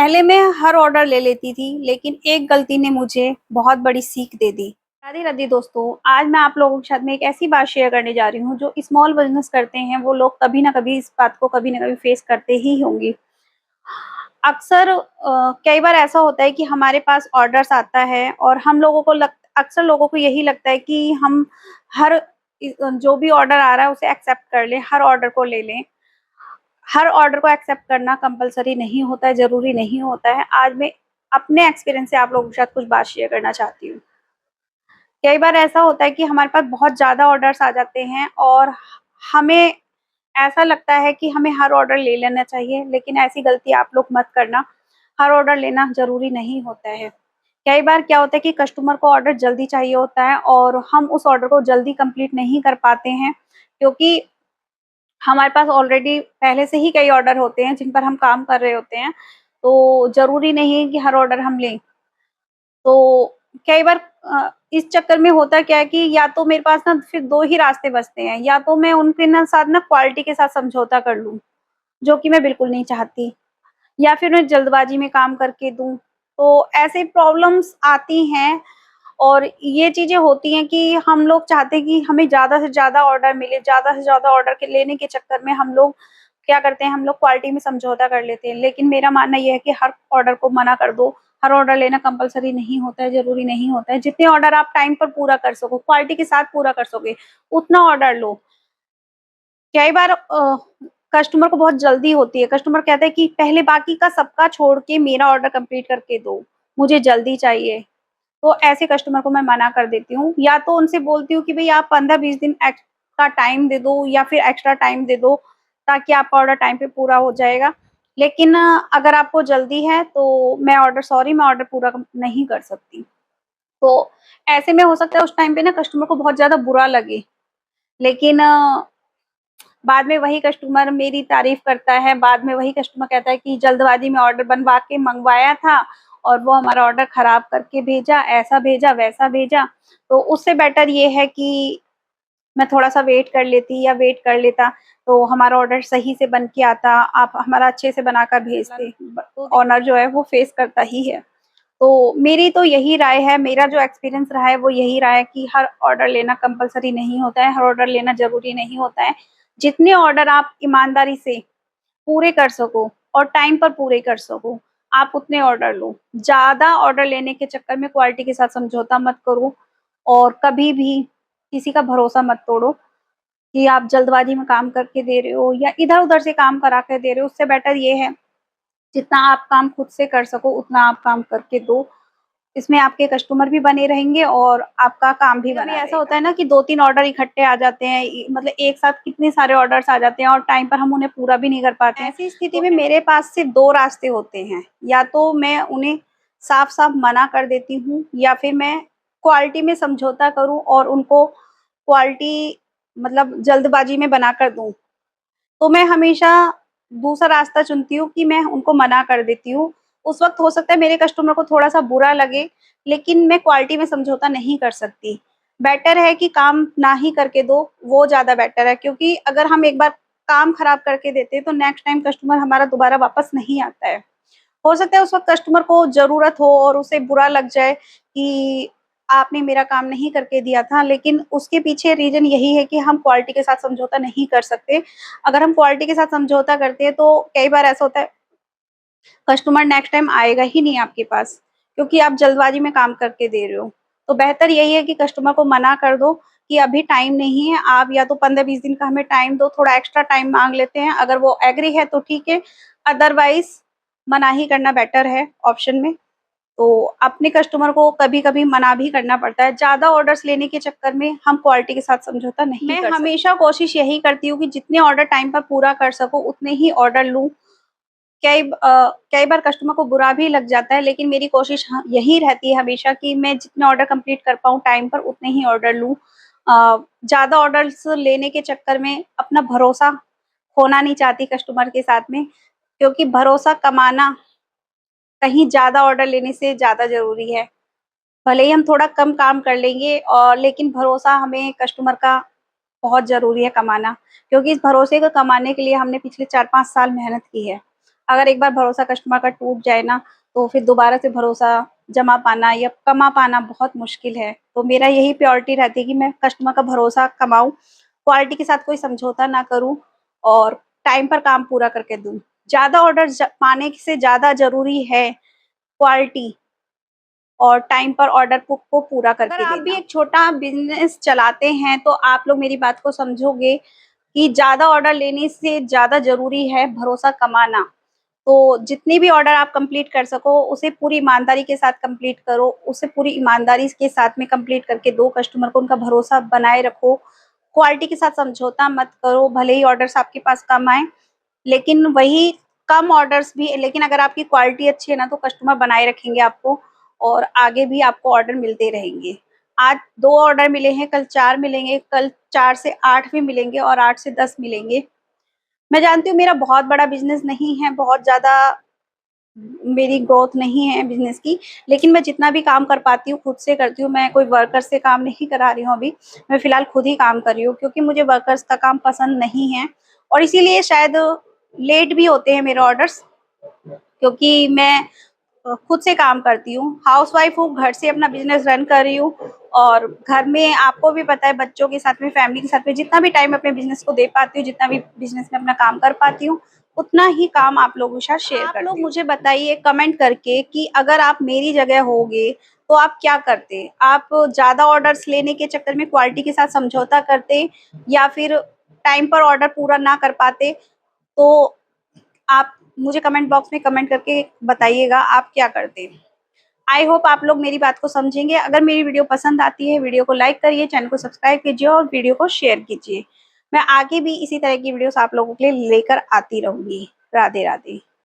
पहले मैं हर ऑर्डर ले लेती थी, लेकिन एक गलती ने मुझे बहुत बड़ी सीख दे दी। राधे राधे दोस्तों, आज मैं आप लोगों के साथ में एक ऐसी बात शेयर करने जा रही हूँ, जो स्मॉल बिज़नेस करते हैं, वो लोग कभी ना कभी इस बात को कभी ना कभी फेस करते ही होंगे। अक्सर कई बार ऐसा होता है कि हमारे पास ऑर्डर्स आता है और हम लोगों को अक्सर लोगों को यही लगता है कि हम हर जो भी ऑर्डर आ रहा है उसे एक्सेप्ट कर लें, हर ऑर्डर को ले लें। हर ऑर्डर को एक्सेप्ट करना कंपल्सरी नहीं होता है, ज़रूरी नहीं होता है। आज मैं अपने एक्सपीरियंस से आप लोगों के साथ कुछ बात शेयर करना चाहती हूँ। कई बार ऐसा होता है कि हमारे पास बहुत ज़्यादा ऑर्डर्स आ जाते हैं और हमें ऐसा लगता है कि हमें हर ऑर्डर ले लेना चाहिए, लेकिन ऐसी गलती आप लोग मत करना। हर ऑर्डर लेना ज़रूरी नहीं होता है। कई बार क्या होता है कि कस्टमर को ऑर्डर जल्दी चाहिए होता है और हम उस ऑर्डर को जल्दी कंप्लीट नहीं कर पाते हैं, क्योंकि हमारे पास ऑलरेडी पहले से ही कई ऑर्डर होते हैं जिन पर हम काम कर रहे होते हैं, तो ज़रूरी नहीं है कि हर ऑर्डर हम लें। तो कई बार इस चक्कर में होता क्या है कि या तो मेरे पास ना फिर 2 ही रास्ते बचते हैं, या तो मैं उनके ना साथ ना क्वालिटी के साथ समझौता कर लूँ, जो कि मैं बिल्कुल नहीं चाहती, या फिर मैं जल्दबाज़ी में काम करके दूँ। तो ऐसे प्रॉब्लम्स आती हैं और ये चीज़ें होती हैं कि हम लोग चाहते हैं कि हमें ज़्यादा से ज़्यादा ऑर्डर मिले, ज़्यादा से ज़्यादा ऑर्डर के लेने के चक्कर में हम लोग क्या करते हैं, हम लोग क्वालिटी में समझौता कर लेते हैं। लेकिन मेरा मानना ये है कि हर ऑर्डर को मना कर दो, हर ऑर्डर लेना कंपल्सरी नहीं होता है, ज़रूरी नहीं होता है। जितने ऑर्डर आप टाइम पर पूरा कर सको, क्वालिटी के साथ पूरा कर सकोगे, उतना ऑर्डर लो। कई बार कस्टमर को बहुत जल्दी होती है, कस्टमर कहता है कि पहले बाकी का सबका छोड़ के मेरा ऑर्डर कंप्लीट करके दो, मुझे जल्दी चाहिए। तो ऐसे कस्टमर को मैं मना कर देती हूँ, या तो उनसे बोलती हूँ कि भई आप 15-20 दिन का टाइम दे दो या फिर एक्स्ट्रा टाइम दे दो, ताकि आपका ऑर्डर टाइम पे पूरा हो जाएगा। लेकिन अगर आपको जल्दी है तो मैं ऑर्डर पूरा नहीं कर सकती। तो ऐसे में हो सकता है उस टाइम पे ना कस्टमर को बहुत ज़्यादा बुरा लगे, लेकिन बाद में वही कस्टमर मेरी तारीफ़ करता है, बाद में वही कस्टमर कहता है कि जल्दबाज़ी में ऑर्डर बनवा के मँगवाया था और वो हमारा ऑर्डर खराब करके भेजा, ऐसा भेजा, वैसा भेजा। तो उससे बेटर ये है कि मैं थोड़ा-सा वेट कर लेती या वेट कर लेता, तो हमारा ऑर्डर सही से बन के आता, आप हमारा अच्छे से बनाकर भेजते। ऑनर जो है वो फेस करता ही है। तो मेरी तो यही राय है, मेरा जो एक्सपीरियंस रहा है वो यही रहा है कि हर ऑर्डर लेना कंपल्सरी नहीं होता है, हर ऑर्डर लेना ज़रूरी नहीं होता है। जितने ऑर्डर आप ईमानदारी से पूरे कर सको और टाइम पर पूरे कर सको, आप उतने ऑर्डर लो। ज़्यादा ऑर्डर लेने के चक्कर में क्वालिटी के साथ समझौता मत करो और कभी भी किसी का भरोसा मत तोड़ो कि आप जल्दबाज़ी में काम करके दे रहे हो या इधर-उधर से काम करा के दे रहे हो। उससे बेटर ये है, जितना आप काम खुद से कर सको उतना आप काम करके दो। इसमें आपके कस्टमर भी बने रहेंगे और आपका काम भी बना रहेगा। ऐसा होता है ना कि 2-3 ऑर्डर इकट्ठे आ जाते हैं, मतलब एक साथ कितने सारे ऑर्डर्स आ जाते हैं और टाइम पर हम उन्हें पूरा भी नहीं कर पाते हैं। ऐसी स्थिति में मेरे पास सिर्फ 2 रास्ते होते हैं, या तो मैं उन्हें साफ-साफ मना कर देती हूँ या फिर मैं क्वालिटी में समझौता करूँ और उनको क्वालिटी मतलब जल्दबाज़ी में बनाकर दूँ। तो मैं हमेशा दूसरा रास्ता चुनती हूँ कि मैं उनको मना कर देती हूँ। उस वक़्त हो सकता है मेरे कस्टमर को थोड़ा-सा बुरा लगे, लेकिन मैं क्वालिटी में समझौता नहीं कर सकती। बेटर है कि काम ना ही करके दो, वो ज़्यादा बेटर है, क्योंकि अगर हम एक बार काम खराब करके देते हैं, तो नेक्स्ट टाइम कस्टमर हमारा दोबारा वापस नहीं आता है। हो सकता है उस वक़्त कस्टमर को ज़रूरत हो और उसे बुरा लग जाए कि आपने मेरा काम नहीं करके दिया था, लेकिन उसके पीछे रीज़न यही है कि हम क्वालिटी के साथ समझौता नहीं कर सकते। अगर हम क्वालिटी के साथ समझौता करते हैं, तो कई बार ऐसा होता है कस्टमर नेक्स्ट टाइम आएगा ही नहीं आपके पास, क्योंकि आप जल्दबाज़ी में काम करके दे रहे हो। तो बेहतर यही है कि कस्टमर को मना कर दो कि अभी टाइम नहीं है, आप या तो 15-20 दिन का हमें टाइम दो, थोड़ा एक्स्ट्रा टाइम माँग लेते हैं। अगर वो एग्री है तो ठीक है, अदरवाइज़ मना ही करना बेटर है ऑप्शन में। तो अपने कस्टमर को कभी-कभी मना भी करना पड़ता है। ज़्यादा ऑर्डर्स लेने के चक्कर में हम क्वालिटी के साथ समझौता नहीं कर सकते। मैं हमेशा कोशिश यही करती हूँ कि जितने ऑर्डर टाइम पर पूरा कर सकूँ, उतने ही ऑर्डर लूँ। कई बार कस्टमर को बुरा भी लग जाता है, लेकिन मेरी कोशिश यही रहती है हमेशा कि मैं जितने ऑर्डर कंप्लीट कर पाऊँ टाइम पर, उतने ही ऑर्डर लूँ। ज़्यादा ऑर्डर्स लेने के चक्कर में अपना भरोसा खोना नहीं चाहती कस्टमर के साथ में, क्योंकि भरोसा कमाना कहीं ज़्यादा ऑर्डर लेने से ज़्यादा ज़रूरी है। भले ही हम थोड़ा कम काम कर लेंगे और लेकिन भरोसा हमें कस्टमर का बहुत ज़रूरी है कमाना, क्योंकि इस भरोसे को कमाने के लिए हमने पिछले 4-5 साल मेहनत की है। अगर एक बार भरोसा कस्टमर का टूट जाए ना, तो फिर दोबारा से भरोसा जमा पाना या कमा पाना बहुत मुश्किल है। तो मेरा यही प्रायोरिटी रहती है कि मैं कस्टमर का भरोसा कमाऊँ, क्वालिटी के साथ कोई समझौता ना करूँ और टाइम पर काम पूरा करके दूँ। ज़्यादा ऑर्डर पाने से ज़्यादा ज़रूरी है क्वालिटी और टाइम पर ऑर्डर को पूरा करके देना। अगर आप भी एक छोटा बिजनेस चलाते हैं तो आप लोग मेरी बात को समझोगे कि ज़्यादा ऑर्डर लेने से ज़्यादा ज़रूरी है भरोसा कमाना। तो जितने भी ऑर्डर आप कंप्लीट कर सको, उसे पूरी ईमानदारी के साथ कंप्लीट करो, उसे पूरी ईमानदारी के साथ में कंप्लीट करके दो कस्टमर को, उनका भरोसा बनाए रखो। क्वालिटी के साथ समझौता मत करो, भले ही ऑर्डर्स आपके पास कम आएँ, लेकिन वही कम ऑर्डर्स भी, लेकिन अगर आपकी क्वालिटी अच्छी है ना, तो कस्टमर बनाए रखेंगे आपको और आगे भी आपको ऑर्डर मिलते रहेंगे। आज 2 ऑर्डर मिले हैं, कल 4 मिलेंगे, कल 4 से 8 भी मिलेंगे और 8 से 10 मिलेंगे। मैं जानती हूँ मेरा बहुत बड़ा बिज़नेस नहीं है, बहुत ज़्यादा मेरी ग्रोथ नहीं है बिज़नेस की, लेकिन मैं जितना भी काम कर पाती हूँ खुद से करती हूँ। मैं कोई वर्कर से काम नहीं करा रही हूँ अभी, मैं फ़िलहाल खुद ही काम कर रही हूँ क्योंकि मुझे वर्कर्स का काम पसंद नहीं है और इसीलिए शायद लेट भी होते हैं मेरे ऑर्डर्स, क्योंकि मैं खुद से काम करती हूँ, हाउसवाइफ हूँ, घर से अपना बिज़नेस रन कर रही हूँ और घर में आपको भी पता है बच्चों के साथ में, फैमिली के साथ में जितना भी टाइम अपने बिज़नेस को दे पाती हूँ, जितना भी बिज़नेस में अपना काम कर पाती हूँ, उतना ही काम आप लोगों के साथ शेयर करती हूँ। आप लोग मुझे बताइए कमेंट करके कि अगर आप मेरी जगह होगे तो आप क्या करते? आप ज़्यादा ऑर्डर्स लेने के चक्कर में क्वालिटी के साथ समझौता करते या फिर टाइम पर ऑर्डर पूरा ना कर पाते? तो आप मुझे कमेंट बॉक्स में कमेंट करके बताइएगा आप क्या करते हैं। आई होप आप लोग मेरी बात को समझेंगे। अगर मेरी वीडियो पसंद आती है, वीडियो को लाइक करिए, चैनल को सब्सक्राइब कीजिए और वीडियो को शेयर कीजिए। मैं आगे भी इसी तरह की वीडियोस आप लोगों के लिए लेकर आती रहूँगी। राधे राधे।